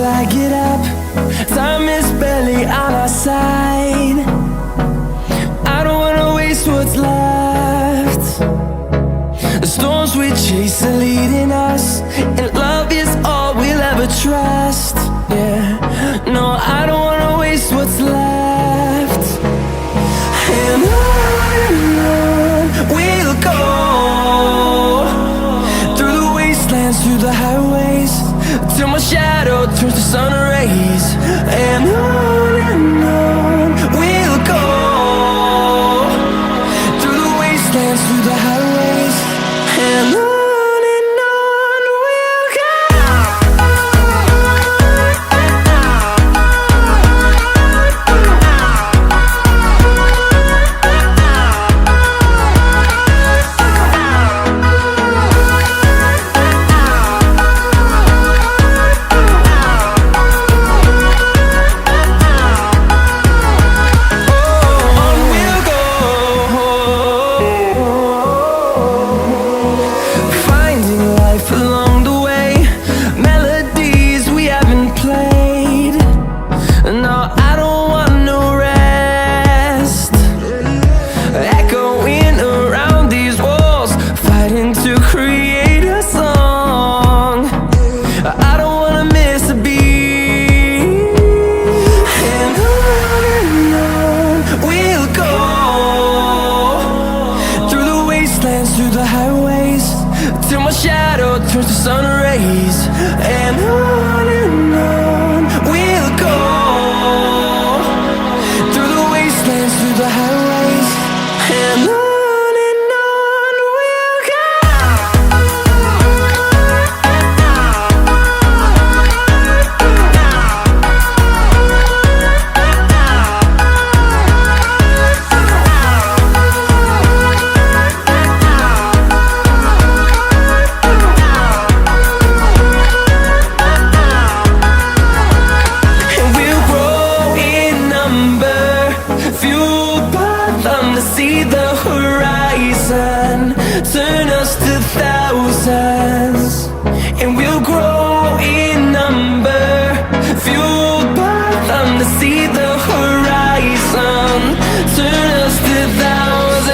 I get up. Time is barely on our side. I don't wanna waste what's left. The storms we chase are leading us, and love is all we'll ever trust. Yeah, no, I don't wanna waste what's left. And on we'll go, through the wastelands, through the highways, till my shadow turns to sun rays. And on we'll go, through the wastelands, through the highways, and on we'll go. Through the highways, till my shadow turns to sun rays. And on we'll go, through the wastelands, through the highways, and on. See the horizon turn us to thousands, and we'll grow in number, fueled by them. To see the horizon turn us to thousands,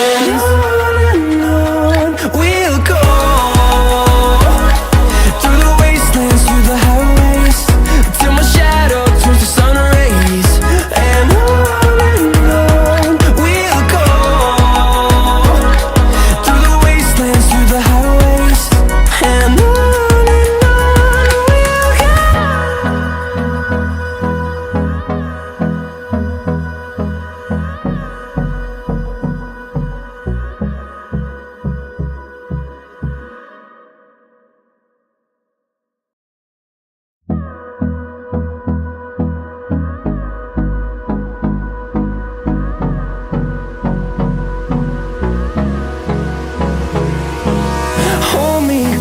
and on we'll go, through the wastelands, through the highways, till my shadow turns to sun rays. And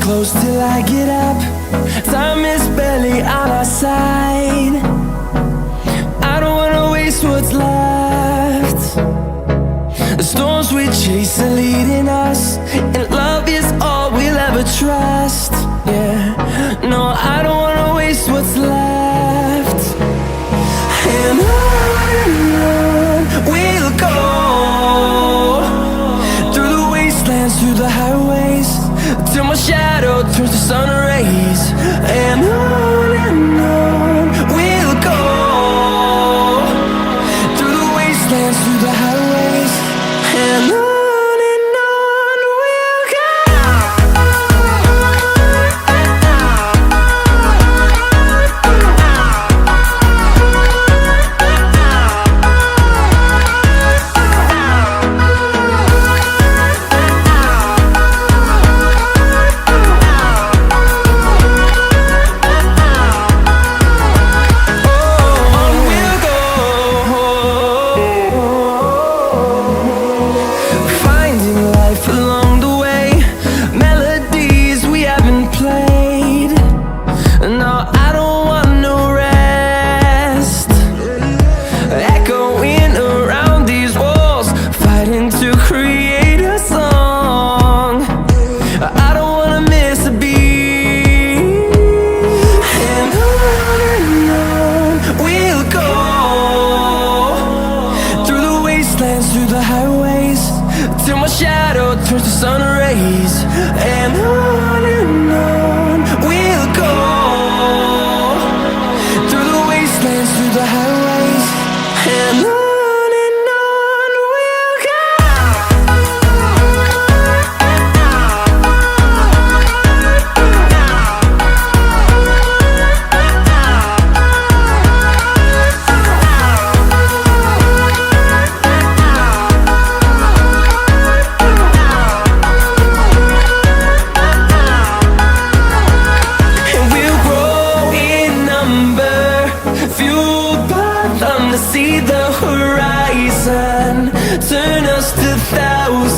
close till I get up. Time is barely on our side. I don't wanna waste what's left. The storms we chase are leading us, and love is all we'll ever trust. Yeah, no, I don't wanna waste what's left. And on we'll go, through the wastelands, through the highways, till my shadow turns to sun rays. And on we'll go, through the wastelands, through the highways, and on. We'll go.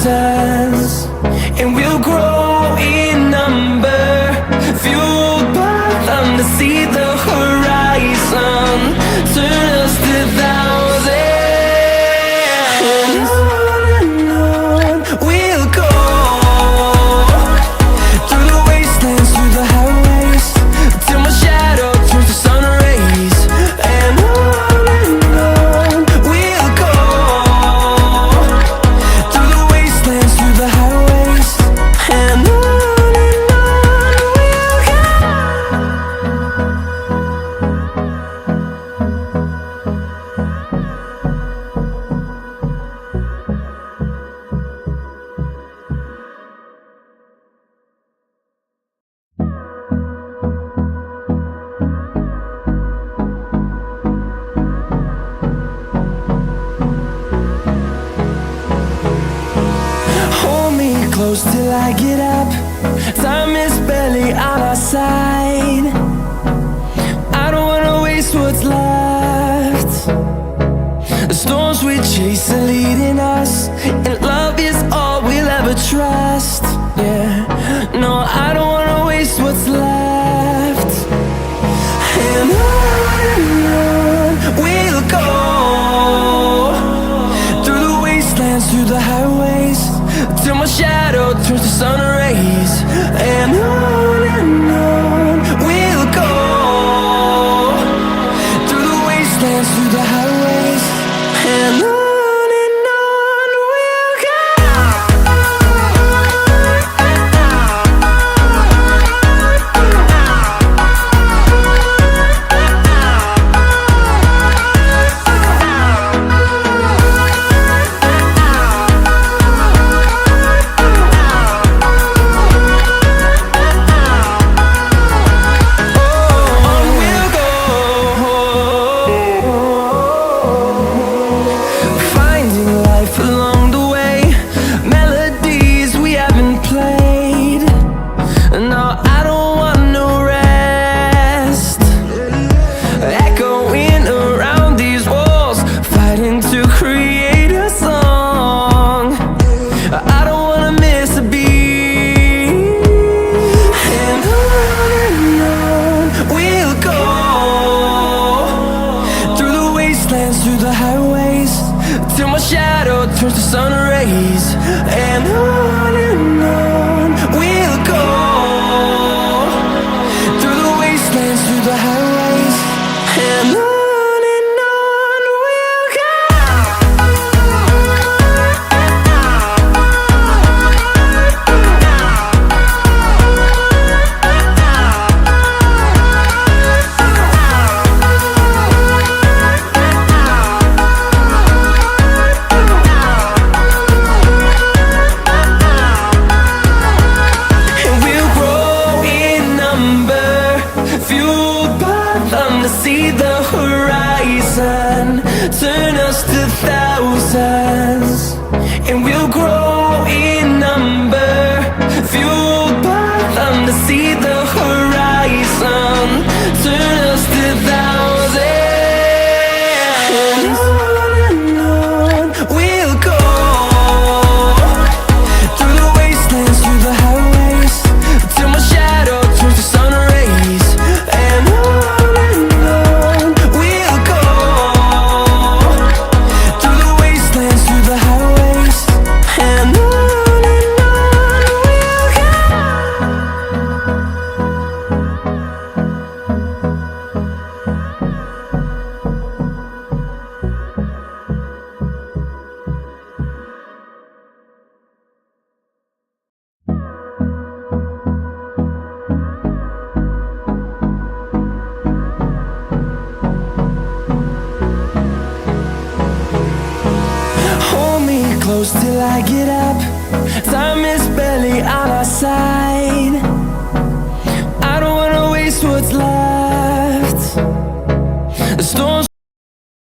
thousands, and we'll grow in number, fueled by them to see the horizon, turn us to thousands. And on we'll go, through the wastelands, through the highways, till my shadow turns to sun rays. And on we'll go, through the wastelands, through the highways. And on we'll go. Hold me close till I get up. Time is barely on our side. I don't wanna waste what's left. The storms we chase are leading us, and love is all we'll ever trust. Yeah, no, I don't wanna waste what's left. And on we'll go, through the wastelands, through the highways, till my shadow turns to sun rays. And on we'll go, through the wastelands, through the highways. And on we'll go. Finding life along the way, melodies we haven't played. No, I don't want no rest. Echoing around these walls, fighting to create a song. I don't wanna miss a beat. And on we'll go, through the wastelands, through the highways, till my shadow turns to sun rays. And on we'll go, through the wastelands, through the highways. And on we'll go. And we'll grow in number, fueled by them to see the horizon, turn us to thousands. And we'll grow in number, fueled by them to see the horizon, turn us to thousands. And on we'll go, through the wastelands, through the highways, till my shadow turns to sun rays. And on we'll go, through the wastelands, through the highways. And on we'll go. Hold me close till I get up. Time is barely on our side. I don't wanna waste what's left. The storms